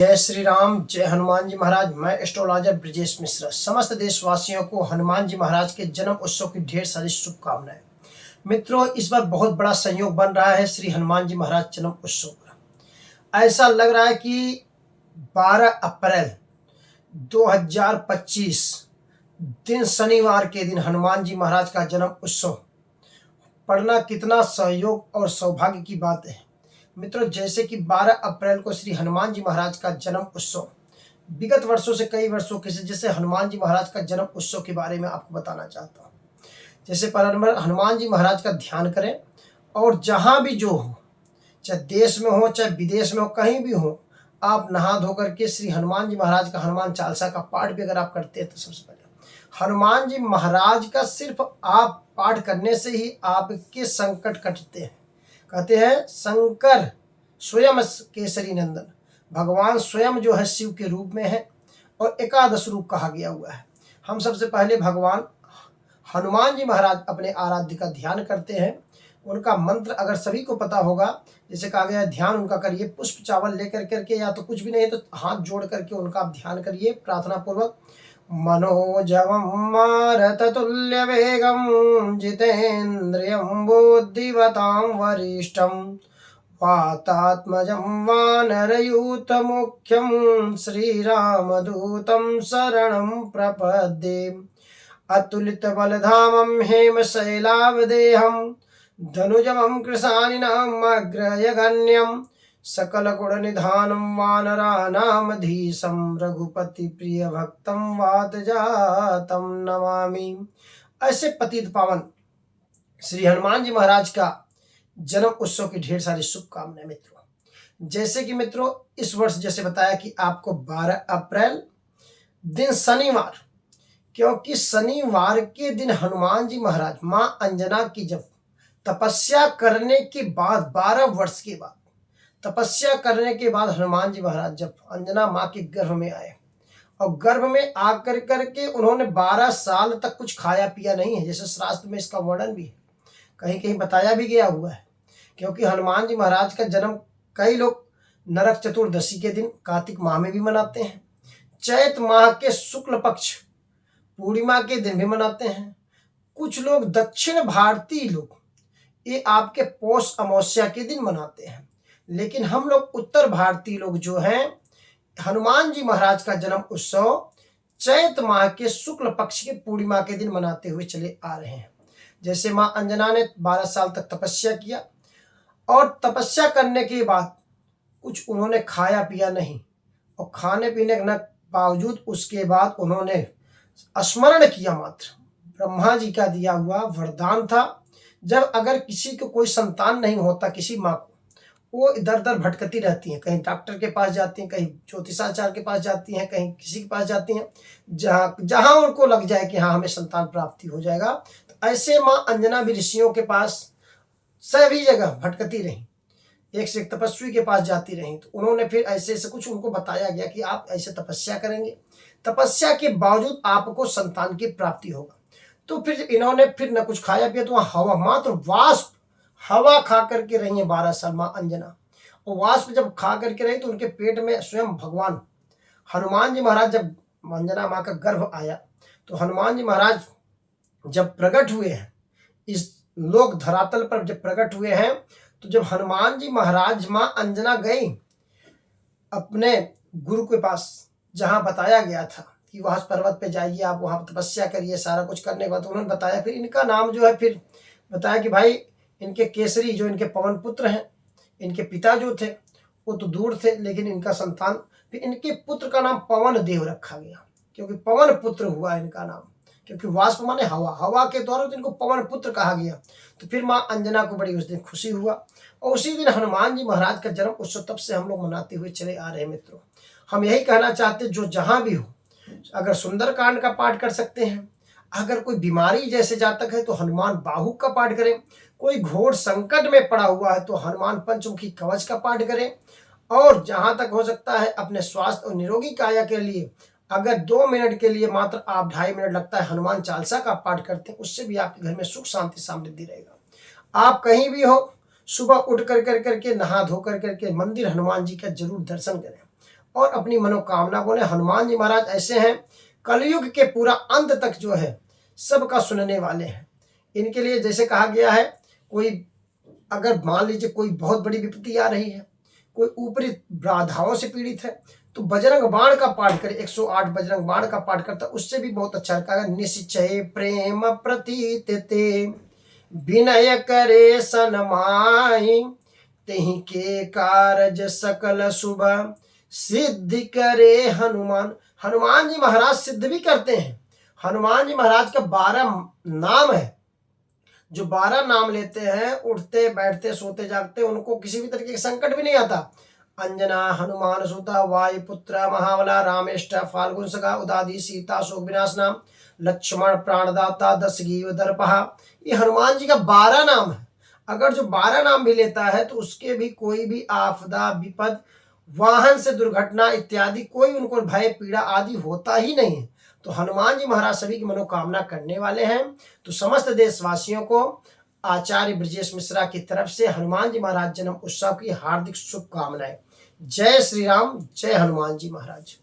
जय श्री राम, जय हनुमान जी महाराज। मैं एस्ट्रोलॉजर ब्रजेश मिश्रा। समस्त देशवासियों को हनुमान जी महाराज के जन्म उत्सव की ढेर सारी शुभकामनाएं। मित्रों, इस बार बहुत बड़ा संयोग बन रहा है श्री हनुमान जी महाराज जन्म उत्सव का। ऐसा लग रहा है कि 12 अप्रैल 2025 दिन शनिवार के दिन हनुमान जी महाराज का जन्म उत्सव पढ़ना कितना सहयोग और सौभाग्य की बात है। मित्रों, जैसे कि 12 अप्रैल को श्री हनुमान जी महाराज का जन्म उत्सव विगत वर्षों से कई वर्षों के से जैसे हनुमान जी महाराज का जन्म उत्सव के बारे में आपको बताना चाहता हूँ। जैसे पर हनुमान जी महाराज का ध्यान करें और जहाँ भी जो हो, चाहे देश में हो चाहे विदेश में हो, कहीं भी हो, आप नहा धो करके श्री हनुमान जी महाराज का हनुमान चालीसा का पाठ भी अगर आप करते हैं तो सबसे पहले हनुमान जी महाराज का सिर्फ आप पाठ करने से ही आपके संकट कटते हैं। कहते हैं शंकर स्वयं केसरी नंदन, भगवान स्वयं जो है शिव के रूप में है और एकादश रूप कहा गया हुआ है। हम सबसे पहले भगवान हनुमान जी महाराज अपने आराध्य का ध्यान करते हैं। उनका मंत्र अगर सभी को पता होगा, जैसे कहा गया ध्यान उनका करिए, पुष्प चावल लेकर करके, या तो कुछ भी नहीं तो हाथ जोड़ करके उनका आप ध्यान करिए प्रार्थना पूर्वक। मनोजवं मारुततुल्य वेगं जितेन्द्रियं बुद्धिमतां वरिष्ठं वातात्मजं वानरयूथमुख्यं श्रीरामदूतं शरणं प्रपद्ये। अतुलितबलधामं हेमशैलावदेहं धनुजवं कृशानिनाम् अग्रयगण्यं सकलगुणनिधानं वानराणामधीशं रघुपतिप्रियभक्तं वातजातं नमामि। ऐसे पतित पावन श्री हनुमान जी महाराज का जन्म उत्सव की ढेर सारी शुभकामनाएं। मित्रों, जैसे कि मित्रों इस वर्ष जैसे बताया कि आपको 12 अप्रैल दिन शनिवार, क्योंकि शनिवार के दिन हनुमान जी महाराज माँ अंजना की जब तपस्या करने के बाद 12 वर्ष के बाद तपस्या करने के बाद हनुमान जी महाराज जब अंजना माँ के गर्भ में आए और गर्भ में आकर करके उन्होंने 12 साल तक कुछ खाया पिया नहीं है, जैसे शास्त्र में इसका वर्णन भी है, कहीं कहीं बताया भी गया हुआ है। क्योंकि हनुमान जी महाराज का जन्म कई लोग नरक चतुर्दशी के दिन कार्तिक माह में भी मनाते हैं, चैत माह के शुक्ल पक्ष पूर्णिमा के दिन भी मनाते हैं। कुछ लोग दक्षिण भारतीय लोग ये आपके पौष अमावस्या के दिन मनाते हैं, लेकिन हम लोग उत्तर भारतीय लोग जो हैं हनुमान जी महाराज का जन्म उत्सव चैत माह के शुक्ल पक्ष के पूर्णिमा के दिन मनाते हुए चले आ रहे हैं। जैसे माँ अंजना ने 12 साल तक तपस्या किया और तपस्या करने के बाद कुछ उन्होंने खाया पिया नहीं, और खाने पीने के बावजूद उसके बाद उन्होंने स्मरण किया। मात्र ब्रह्मा जी का दिया हुआ वरदान था, जब अगर किसी को कोई संतान नहीं होता, किसी माँ को, वो इधर उधर भटकती रहती हैं, कहीं डॉक्टर के पास जाती हैं, कहीं ज्योतिषाचार्य के पास जाती हैं, कहीं किसी के पास जाती हैं, जहाँ जहाँ उनको लग जाए कि हाँ हमें संतान प्राप्ति हो जाएगा, तो ऐसे माँ अंजना भी ऋषियों के पास सभी जगह भटकती रहीं, एक से एक तपस्वी के पास जाती रहीं। तो उन्होंने फिर ऐसे ऐसे कुछ उनको बताया गया कि आप ऐसे तपस्या करेंगे, तपस्या के बावजूद आपको संतान की प्राप्ति होगा। तो फिर इन्होंने फिर न कुछ खाया पिया, तो वहाँ हवा, मात्र वाष्प हवा खा करके रही है 12 साल माँ अंजना। और वाष्प जब खा करके रही तो उनके पेट में स्वयं भगवान हनुमान जी महाराज, जब अंजना माँ का गर्भ आया तो हनुमान जी महाराज जब प्रकट हुए हैं इस लोक धरातल पर, जब प्रकट हुए हैं, तो जब हनुमान जी महाराज माँ अंजना गई अपने गुरु के पास, जहाँ बताया गया था कि वहाँ पर्वत पे जाइए, आप वहाँ तपस्या करिए, सारा कुछ करने के बाद उन्होंने बताया, फिर इनका नाम जो है फिर बताया कि भाई इनके केसरी जो इनके पवन पुत्र हैं, इनके पिता जो थे वो तो दूर थे, लेकिन इनका संतान, फिर इनके पुत्र का नाम पवन देव रखा गया, क्योंकि पवन पुत्र हुआ इनका नाम, क्योंकि वाष्प माने हवा, हवा के द्वारा तो इनको पवन पुत्र कहा गया। तो फिर माँ अंजना को बड़ी उस दिन खुशी हुआ, और उसी दिन हनुमान जी महाराज का जन्म उत्सव तब से हम लोग मनाते हुए चले आ रहे हैं। मित्रों, हम यही कहना चाहते जो जहाँ भी हो, अगर सुंदरकांड का पाठ कर सकते हैं, अगर कोई बीमारी जैसे जातक है तो हनुमान बाहुक का पाठ करें, कोई घोर संकट में पड़ा हुआ है तो हनुमान पंचमुखी कवच का पाठ करें, और जहां तक हो सकता है अपने स्वास्थ्य और निरोगी काया के लिए अगर 2 मिनट के लिए मात्र आप 2.5 मिनट लगता है हनुमान चालीसा का पाठ करते हैं, उससे भी आपके घर में सुख शांति समृद्धि रहेगा। आप कहीं भी हो, सुबह उठ कर करके नहा धो कर करके मंदिर हनुमान जी का जरूर दर्शन करें, और अपनी मनोकामना बोले। हनुमान जी महाराज ऐसे हैं, कलयुग के पूरा अंत तक जो है सबका सुनने वाले हैं। इनके लिए जैसे कहा गया है, कोई अगर मान लीजिए कोई बहुत बड़ी विपत्ति आ रही है, कोई ऊपरी बाधाओं से पीड़ित है, तो बजरंग बाण का पाठ करे, 108 बजरंग बाण का पाठ करता, उससे भी बहुत अच्छा कहा। निश्चय प्रेम प्रतीत ते, विनय करे सनमाई, तेहि के कारज सकल शुभ, सिद्धि करे हनुमान। हनुमान जी महाराज सिद्ध भी करते हैं। हनुमान जी महाराज का 12 नाम है, जो 12 नाम लेते हैं, उठते बैठते सोते जागते उनको किसी भी तरीके का संकट भी नहीं आता। अंजना हनुमान सुता, वायुपुत्र महाबला, रामेष्ट फाल्गुन सखा, उदादी सीता शोक विनाशना, लक्ष्मण प्राणदाता, दशग्रीव दर्पहा। ये हनुमान जी का 12 नाम है। अगर जो 12 नाम भी लेता है तो उसके भी कोई भी आपदा विपद, वाहन से दुर्घटना इत्यादि कोई उनको भय पीड़ा आदि होता ही नहीं है। तो हनुमान जी महाराज सभी की मनोकामना करने वाले हैं। तो समस्त देशवासियों को आचार्य ब्रजेश मिश्रा की तरफ से हनुमान जी महाराज जन्म उत्सव की हार्दिक शुभकामनाएं। जय श्री राम, जय हनुमान जी महाराज।